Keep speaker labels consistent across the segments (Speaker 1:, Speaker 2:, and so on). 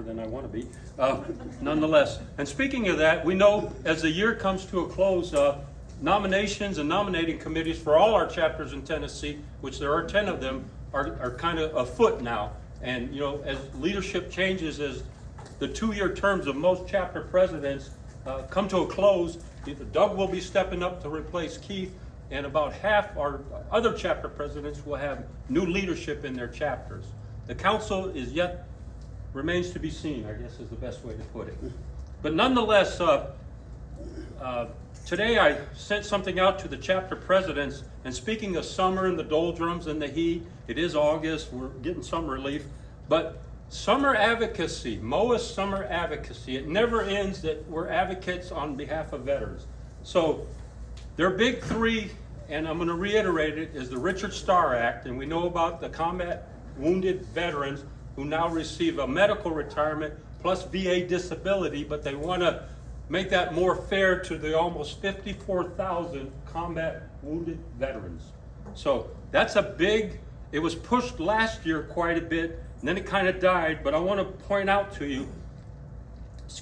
Speaker 1: longer than I want to be, nonetheless. And speaking of that, we know as the year comes to a close, nominations and nominating committees for all our chapters in Tennessee, which there are 10 of them, are kind of afoot now. And as leadership changes, as the 2-year terms of most chapter presidents come to a close, Doug will be stepping up to replace Keith, and about half our other chapter presidents will have new leadership in their chapters. The council remains to be seen, I guess is the best way to put it. But nonetheless, today I sent something out to the chapter presidents, and speaking of summer and the doldrums and the heat, it is August, we're getting some relief, but summer advocacy, MOAA summer advocacy, it never ends that we're advocates on behalf of veterans. So their big three, and I'm going to reiterate it, is the Richard Starr Act, and we know about the combat wounded veterans who now receive a medical retirement plus VA disability, but they want to make that more fair to the almost 54,000 combat wounded veterans. So that's a big, it was pushed last year quite a bit, and then it kind of died, but I want to point out to you,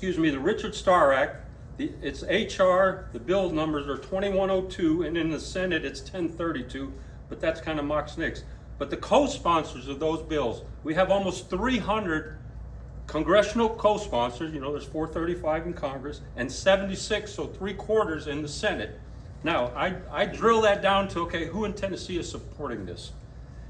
Speaker 1: the Richard Starr Act, it's HR, the bill numbers are 2102, and in the Senate it's 1032, but that's kind of Mox Nix. But the co-sponsors of those bills, we have almost 300 congressional co-sponsors, there's 435 in Congress, and 76, so 3/4 in the Senate. Now, I drill that down to, okay, who in Tennessee is supporting this?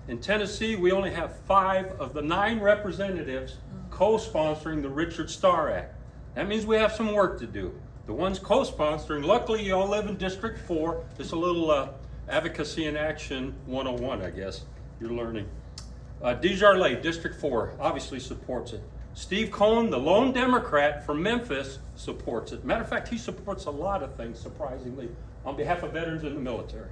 Speaker 1: In Tennessee, we only have 5 of the 9 representatives co-sponsoring the Richard Starr Act. That means we have some work to do. The ones co-sponsoring, luckily you all live in District 4. It's a little advocacy in action 101, I guess, you're learning. Desjardins, District 4, obviously supports it. Steve Cohen, the lone Democrat from Memphis, supports it. Matter of fact, he supports a lot of things, surprisingly, on behalf of veterans in the military.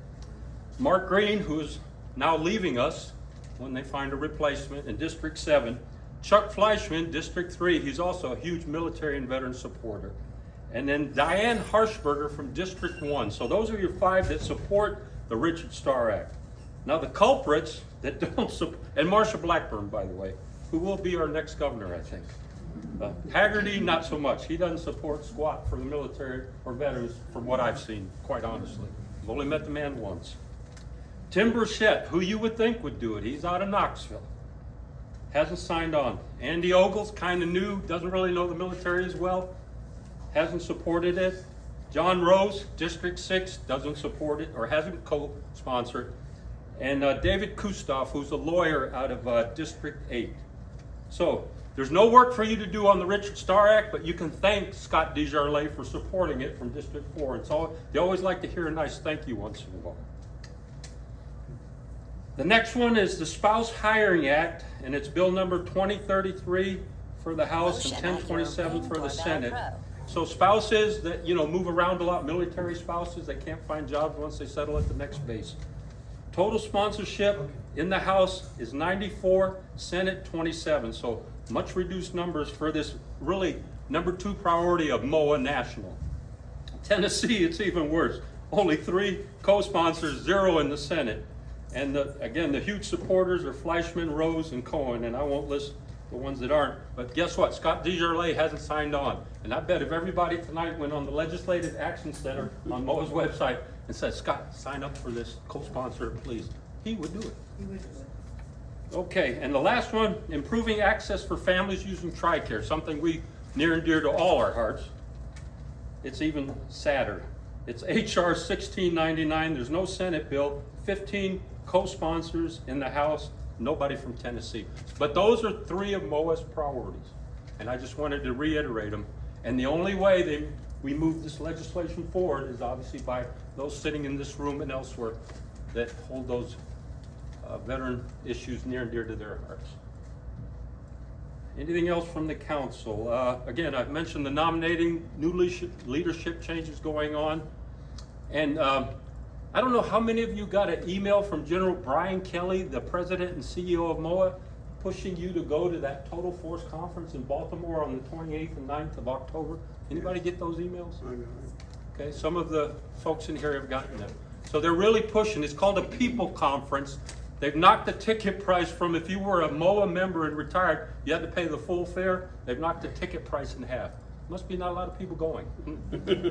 Speaker 1: Mark Green, who's now leaving us when they find a replacement in District 7. Chuck Fleischman, District 3, he's also a huge military and veteran supporter. And then Diane Harshberger from District 1. So those are your 5 that support the Richard Starr Act. Now the culprits that don't support, and Marsha Blackburn, by the way, who will be our next governor, I think. Haggerty, not so much. He doesn't support squat for the military or veterans from what I've seen, quite honestly. I've only met the man once. Tim Burchett, who you would think would do it. He's out of Knoxville. Hasn't signed on. Andy Ogles, kind of new, doesn't really know the military as well. Hasn't supported it. John Rose, District 6, doesn't support it or hasn't co-sponsored. And David Kustoff, who's a lawyer out of District 8. So there's no work for you to do on the Richard Starr Act, but you can thank Scott Desjardins for supporting it from District 4. And so they always like to hear a nice thank you once in a while. The next one is the Spouse Hiring Act, and it's bill number 2033 for the House and 1027 for the Senate. So spouses that, move around a lot, military spouses that can't find jobs once they settle at the next base. Total sponsorship in the House is 94, Senate 27. So much reduced numbers for this really number 2 priority of MOAA National. Tennessee, it's even worse. Only 3 co-sponsors, 0 in the Senate. And again, the huge supporters are Fleischman, Rose, and Cohen, and I won't list the ones that aren't. But guess what? Scott Desjardins hasn't signed on. And I bet if everybody tonight went on the Legislative Action Center on MOAA's website and said, Scott, sign up for this, co-sponsor, please, he would do it.
Speaker 2: He would do it.
Speaker 1: Okay, and the last one, improving access for families using TRICARE, something we near and dear to all our hearts. It's even sadder. It's HR 1699. There's no Senate bill. 15 co-sponsors in the House. Nobody from Tennessee. But those are 3 of MOAA's priorities. And I just wanted to reiterate them. And the only way we move this legislation forward is obviously by those sitting in this room and elsewhere that hold those veteran issues near and dear to their hearts. Anything else from the council? Again, I've mentioned the nominating, new leadership changes going on. And I don't know how many of you got an email from General Brian Kelly, the president and CEO of MOAA, pushing you to go to that Total Force Conference in Baltimore on the 28th and 9th of October. Anybody get those emails? Okay, some of the folks in here have gotten them. So they're really pushing. It's called a People Conference. They've knocked the ticket price from, if you were a MOAA member and retired, you had to pay the full fare. They've knocked the ticket price in half. Must be not a lot of people going.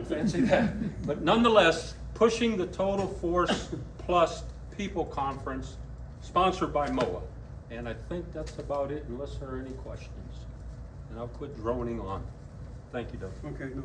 Speaker 1: Fancy that. But nonetheless, pushing the Total Force Plus People Conference, sponsored by MOAA. And I think that's about it, unless there are any questions. And I'll quit droning on. Thank you, Doug.
Speaker 3: Okay, no